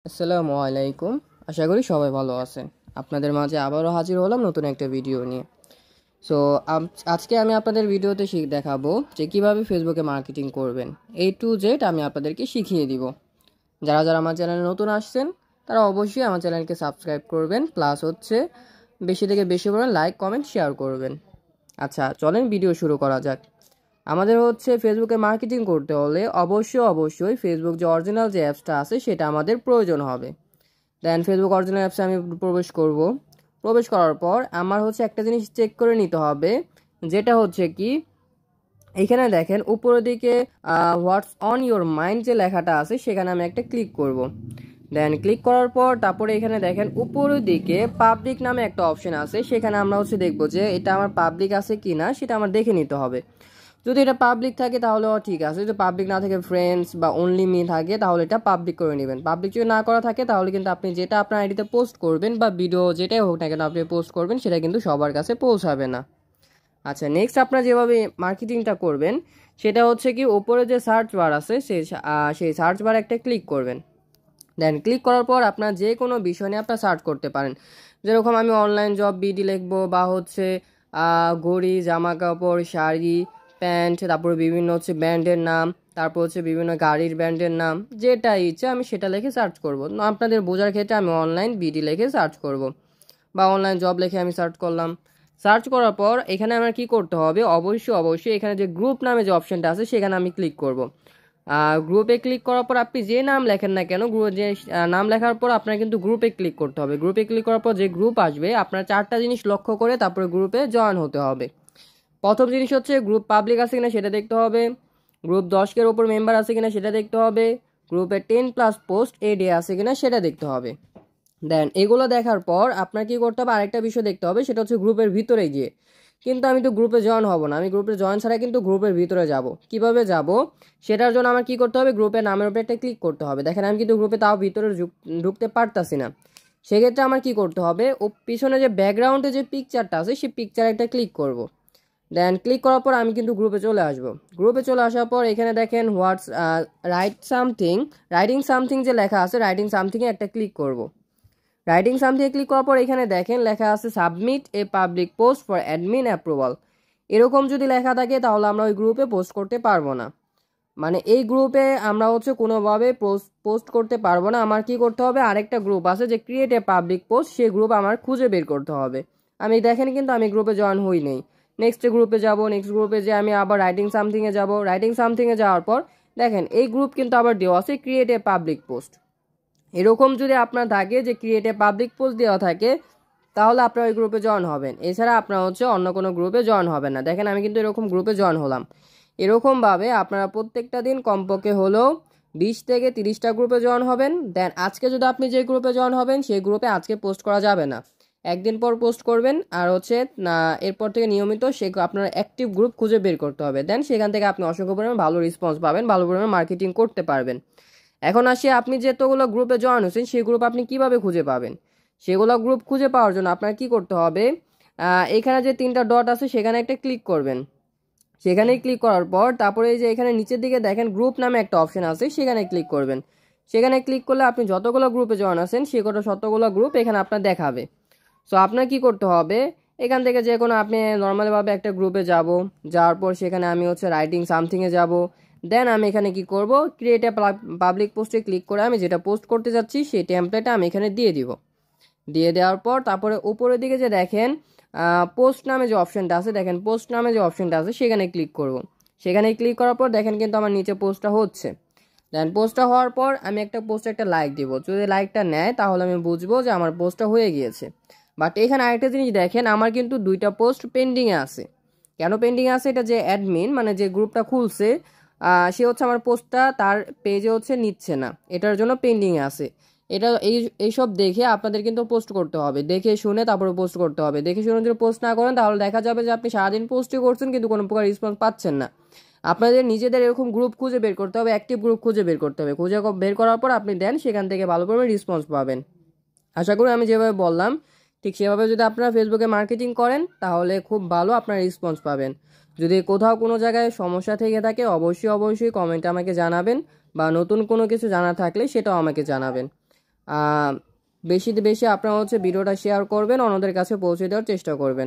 আসসালামু আলাইকুম। আশা করি সবাই ভালো আছেন। আপনাদের মাঝে আবারও হাজির হলাম নতুন একটা ভিডিও নিয়ে। সো আজকে আমি আপনাদের ভিডিওতে দেখাবো যে কিভাবে ফেসবুকে মার্কেটিং করবেন। A to Z আমি আপনাদেরকে শিখিয়ে দিব। যারা যারা আমার চ্যানেলে নতুন আসছেন তারা অবশ্যই আমার চ্যানেলকে সাবস্ক্রাইব করবেন, প্লাস হচ্ছে বেশি থেকে বেশি পরিমাণ লাইক কমেন্ট শেয়ার করবেন। আচ্ছা, চলেন ভিডিও শুরু করা যাক। আমাদের হচ্ছে ফেসবুকে মার্কেটিং করতে হলে অবশ্যই ফেসবুক যে অরিজিনাল যে অ্যাপসটা আছে সেটা আমাদের প্রয়োজন হবে। দেন ফেসবুক অরিজিনাল অ্যাপসে আমি প্রবেশ করব। প্রবেশ করার পর আমার হচ্ছে একটা জিনিস চেক করে নিতে হবে, যেটা হচ্ছে কি এখানে দেখেন উপরের দিকে হোয়াটস অন ইওর মাইন্ড যে লেখাটা আছে সেখানে আমি একটা ক্লিক করব। দেন ক্লিক করার পর তারপরে এখানে দেখেন উপরের দিকে পাবলিক নামে একটা অপশন আছে, সেখানে আমরা হচ্ছে দেখব যে এটা আমার পাবলিক আছে কি না সেটা আমার দেখে নিতে হবে। যদি এটা পাবলিক থাকে তাহলে ঠিক আছে, যদি পাবলিক না থাকে ফ্রেন্ডস বা অনলি মি থাকে তাহলে এটা পাবলিক করে নেবেন। পাবলিক যদি না করা থাকে তাহলে কিন্তু আপনি যেটা আপনার আইডিতে পোস্ট করবেন বা ভিডিও যেটাই হোক না কেন আপনি পোস্ট করবেন সেটা কিন্তু সবার কাছে পৌঁছাবে না। আচ্ছা, নেক্সট আপনারা যেভাবে মার্কেটিংটা করবেন সেটা হচ্ছে কি উপরে যে সার্চ বার আছে সেই সার্চ বার একটা ক্লিক করবেন। দেন ক্লিক করার পর আপনার যে কোনো বিষয় নিয়ে আপনার সার্চ করতে পারেন। যেরকম আমি অনলাইন জব বিডি লিখবো, বা হচ্ছে ঘড়ি, জামা কাপড়, শাড়ি, প্যান্ট, তারপরে বিভিন্ন হচ্ছে ব্র্যান্ডের নাম, তারপর হচ্ছে বিভিন্ন গাড়ির ব্র্যান্ডের নাম, যেটা ইচ্ছে আমি সেটা লিখে সার্চ করব। আপনাদের বোঝার ক্ষেত্রে আমি অনলাইন বিডি লিখে সার্চ করব, বা অনলাইন জব লিখে আমি সার্চ করলাম। সার্চ করার পর এখানে আমার কি করতে হবে, অবশ্যই এখানে যে গ্রুপ নামে যে অপশনটা আছে সেখানে আমি ক্লিক করব। গ্রুপে ক্লিক করার পর আপনি যে নাম লেখেন না কেন, যে নাম লেখার পর আপনার কিন্তু গ্রুপে ক্লিক করতে হবে। গ্রুপে ক্লিক করার পর যে গ্রুপ আসবে আপনার চারটা জিনিস লক্ষ্য করে তারপরে গ্রুপে জয়েন হতে হবে। প্রথম জিনিস হচ্ছে গ্রুপ পাবলিক আছে কিনা সেটা দেখতে হবে, গ্রুপ 10-এর ওপর মেম্বার আছে কিনা সেটা দেখতে হবে, গ্রুপে 10+ পোস্ট এ ডে আছে কিনা সেটা দেখতে হবে। দেন এগুলো দেখার পর আপনার কি করতে হবে, আরেকটা বিষয় দেখতে হবে, সেটা হচ্ছে গ্রুপের ভিতরে গিয়ে। কিন্তু আমি তো গ্রুপে জয়েন হব না, আমি গ্রুপে জয়েন ছাড়া কিন্তু গ্রুপের ভিতরে যাব। কিভাবে যাব সেটার জন্য আমার কি করতে হবে, গ্রুপের নামের উপরে একটা ক্লিক করতে হবে। দেখেন আমি কিন্তু গ্রুপে তাও ভিতরে ঢুকতে পারতাছি না। সেক্ষেত্রে আমার কি করতে হবে, ও পিছনে যে ব্যাকগ্রাউন্ডে যে পিকচারটা আছে সেই পিকচারে একটা ক্লিক করব। দেন ক্লিক করার পর আমি কিন্তু গ্রুপে চলে আসব। গ্রুপে চলে আসার পর এখানে দেখেন রাইটিং সামথিং যে লেখা আছে, রাইটিং সামথিংয়ে একটা ক্লিক করব। রাইটিং সামথিংয়ে ক্লিক করার পর এখানে দেখেন লেখা আছে submit a public post for admin approval. এরকম যদি লেখা থাকে তাহলে আমরা ওই গ্রুপে পোস্ট করতে পারবো না। মানে এই গ্রুপে আমরা হচ্ছে কোনোভাবে পোস্ট করতে পারবো না। আমার কি করতে হবে, আরেকটা গ্রুপ আছে যে ক্রিয়েট এ পাবলিক পোস্ট, সেই গ্রুপ আমার খুঁজে বের করতে হবে। আমি দেখেন কিন্তু আমি গ্রুপে জয়েন হই নেই। নেক্সট গ্রুপে যাব, নেক্সট গ্রুপে যে আমি আবার রাইটিং সামথিংয়ে যাব। রাইটিং সামথিংয়ে যাওয়ার পর দেখেন এই গ্রুপ কিন্তু আবার দেওয়া আছে ক্রিয়েট এ পাবলিক পোস্ট। এরকম যদি আপনার থাকে যে ক্রিয়েট এ পাবলিক পোস্ট দেওয়া থাকে তাহলে আপনার ওই গ্রুপে জয়েন হবেন, এছাড়া আপনার হচ্ছে অন্য কোনো গ্রুপে জয়েন হবেন না। দেখেন আমি কিন্তু এরকম গ্রুপে জয়েন হলাম। এরকমভাবে আপনারা প্রত্যেকটা দিন কমপক্ষে হলেও 20 থেকে 30টা গ্রুপে জয়েন হবেন। দেন আজকে যদি আপনি যে গ্রুপে জয়েন হবেন সেই গ্রুপে আজকে পোস্ট করা যাবে না, একদিন পর পোস্ট করবেন। আর হচ্ছে না, এরপর থেকে নিয়মিত সে আপনার অ্যাক্টিভ গ্রুপ খুঁজে বের করতে হবে। দেন সেখান থেকে আপনি অসংখ্য পরিমাণে ভালো রেসপন্স পাবেন, ভালো পরিমাণে মার্কেটিং করতে পারবেন। এখন আসি আপনি যেতগুলো গ্রুপে জয়েন হয়েছেন সেই গ্রুপ আপনি কিভাবে খুঁজে পাবেন। সেগুলো গ্রুপ খুঁজে পাওয়ার জন্য আপনার কি করতে হবে, এখানে যে 3টা ডট আছে সেখানে একটা ক্লিক করবেন। সেখানে ক্লিক করার পর তারপরে এই যে এখানে নিচের দিকে দেখেন গ্রুপ নামে একটা অপশন আছে, সেখানে ক্লিক করবেন। সেখানে ক্লিক করলে আপনি যতগুলো গ্রুপে জয়েন আছেন ততগুলো গ্রুপ এখানে আপনার দেখাবে। সো আপনার কি করতে হবে, এখান থেকে যে কোনো আপনি নর্মালভাবে একটা গ্রুপে যাওয়ার পর সেখানে আমি হচ্ছে রাইটিং সামথিংয়ে যাব। দেন আমি এখানে কি করব, ক্রিয়েট এ পাবলিক পোস্টে ক্লিক করে আমি যেটা পোস্ট করতে যাচ্ছি সেই টেমপ্লেটটা আমি এখানে দিয়ে দিব। দিয়ে দেওয়ার পর তারপরে উপরের দিকে যে দেখেন পোস্ট নামে যে অপশনটা আছে, দেখেন পোস্ট নামে যে অপশনটা আছে সেখানে ক্লিক করব। সেখানে ক্লিক করার পর দেখেন কিন্তু আমার নিচে পোস্টটা হচ্ছে। দেন পোস্টটা হওয়ার পর আমি একটা পোস্টে একটা লাইক দিব। যদি লাইকটা নেয় তাহলে আমি বুঝবো যে আমার পোস্টটা হয়ে গিয়েছে। বাট এখানে আরেকটা জিনিস দেখেন, আমার কিন্তু 2টা পোস্ট পেন্ডিংয়ে আছে। কেন পেন্ডিংয়ে আছে, এটা যে অ্যাডমিন মানে যে গ্রুপটা খুলছে সে হচ্ছে আমার পোস্টটা তার পেজে হচ্ছে নিচ্ছে না, এটার জন্য পেন্ডিংয়ে আছে। এটা এইসব দেখে আপনাদের কিন্তু পোস্ট করতে হবে, দেখে শুনে তারপরে পোস্ট করতে হবে। দেখে শুনে যদি পোস্ট না করেন তাহলে দেখা যাবে যে আপনি সারাদিন পোস্টই করছেন কিন্তু কোনো প্রকার রেসপন্স পাচ্ছেন না। আপনাদের নিজেদের এরকম গ্রুপ খুঁজে বের করতে হবে, অ্যাক্টিভ গ্রুপ খুঁজে বের করতে হবে। খুঁজে বের করার পর আপনি দেন সেখান থেকে ভালো পরিমাণে রেসপন্স পাবেন। আশা করি আমি যেভাবে বললাম ঠিক সেভাবে যদি আপনারা ফেসবুকে মার্কেটিং করেন তাহলে খুব ভালো আপনারা রেসপন্স পাবেন। যদি কোথাও কোনো জায়গায় সমস্যা থেকে থাকে অবশ্যই কমেন্টে আমাকে জানাবেন, বা নতুন কোনো কিছু জানা থাকলে সেটাও আমাকে জানাবেন। বেশি বেশি আপনারা হচ্ছে ভিডিওটা শেয়ার করবেন, অন্যদের কাছে পৌঁছে দেওয়ার চেষ্টা করবেন।